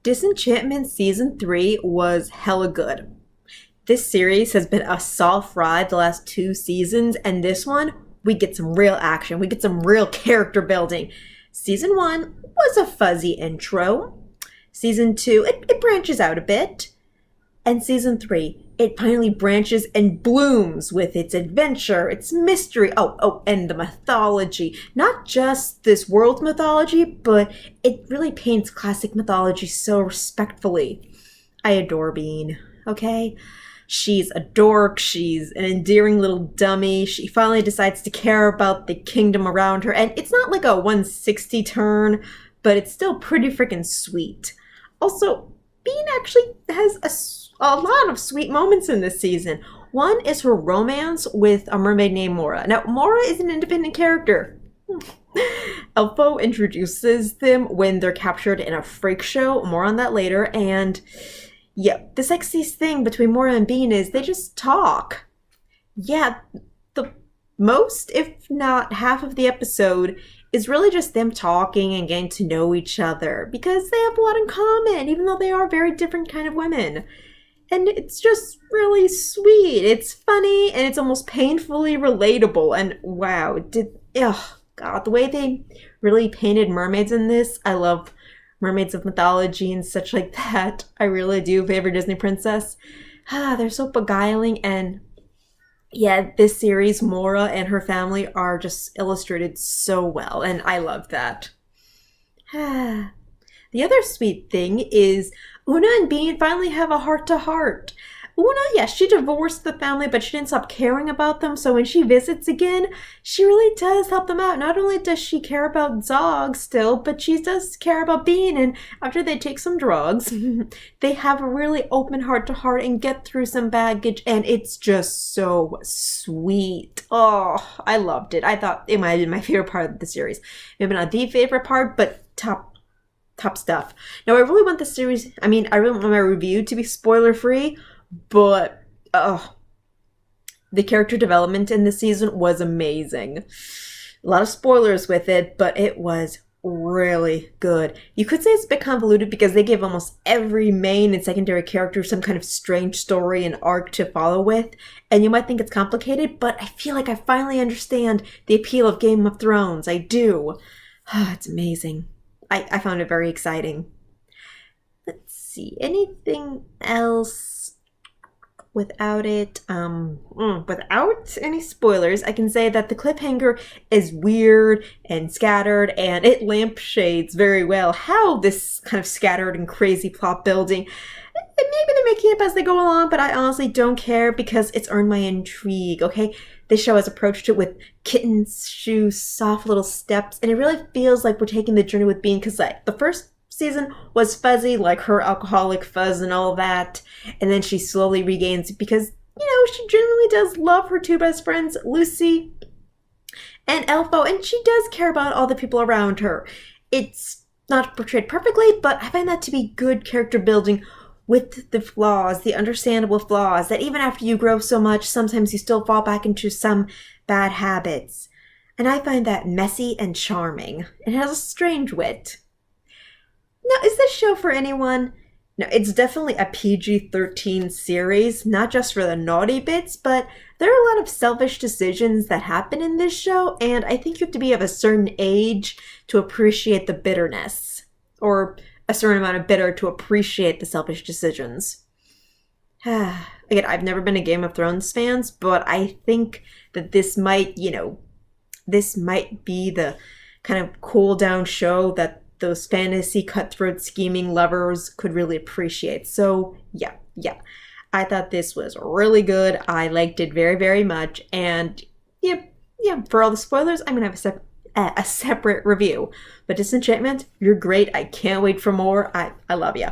Disenchantment Season 3 was hella good. This series has been a soft ride the last two seasons, and this one, we get some real action. We get some real character building. Season 1 was a fuzzy intro. Season 2, it branches out a bit. And Season 3, it finally branches and blooms with its adventure, its mystery, and the mythology. Not just this world's mythology, but it really paints classic mythology so respectfully. I adore Bean, okay? She's a dork, she's an endearing little dummy, she finally decides to care about the kingdom around her, and it's not like a 160 turn, but it's still pretty freaking sweet. Also, Bean actually has a lot of sweet moments in this season. One is her romance with a mermaid named Mora. Now, Mora is an independent character. Elfo introduces them when they're captured in a Freakshow. More on that later, and yeah, the sexiest thing between Mora and Bean is they just talk. Yeah, the most, if not half of the episode is really just them talking and getting to know each other because they have a lot in common, even though they are very different kind of women. And it's just really sweet. It's funny and it's almost painfully relatable. And wow, God, the way they really painted mermaids in this, I love mermaids of mythology and such like that. I really do. Favorite Disney princess. They're so beguiling, and yeah, this series, Mora and her family are just illustrated so well, and I love that. The other sweet thing is Una and Bean finally have a heart-to-heart. Una, yes, she divorced the family, but she didn't stop caring about them, so when she visits again, she really does help them out. Not only does she care about Zog still, but she does care about Bean, and after they take some drugs, they have a really open heart-to-heart and get through some baggage, and it's just so sweet. Oh, I loved it. I thought it might have been my favorite part of the series. Maybe not the favorite part, but top stuff. Now, I really want I really want my review to be spoiler-free, but the character development in this season was amazing. A lot of spoilers with it, but it was really good. You could say it's a bit convoluted because they gave almost every main and secondary character some kind of strange story and arc to follow with, and you might think it's complicated, but I feel like I finally understand the appeal of Game of Thrones. I do. It's amazing. I found it very exciting. Let's see, anything else? Without any spoilers, I can say that the cliffhanger is weird and scattered, and it lampshades very well how this kind of scattered and crazy plot building, maybe they're making it up as they go along, but I honestly don't care because it's earned my intrigue, okay? This show has approached it with kitten's shoes, soft little steps, and it really feels like we're taking the journey with Bean because the first season was fuzzy, like her alcoholic fuzz and all that, and then she slowly regains it because, she genuinely does love her two best friends, Lucy and Elfo, and she does care about all the people around her. It's not portrayed perfectly, but I find that to be good character building with the flaws, the understandable flaws, that even after you grow so much, sometimes you still fall back into some bad habits. And I find that messy and charming. It has a strange wit. Now, is this show for anyone? No, it's definitely a PG-13 series, not just for the naughty bits, but there are a lot of selfish decisions that happen in this show, and I think you have to be of a certain age to appreciate the bitterness, or a certain amount of bitter to appreciate the selfish decisions. Again, I've never been a Game of Thrones fan, but I think that this might be the kind of cool down show that those fantasy cutthroat scheming lovers could really appreciate. So yeah. I thought this was really good. I liked it very, very much. And yeah, for all the spoilers, I'm going to have a separate review. But Disenchantment, you're great. I can't wait for more. I love you.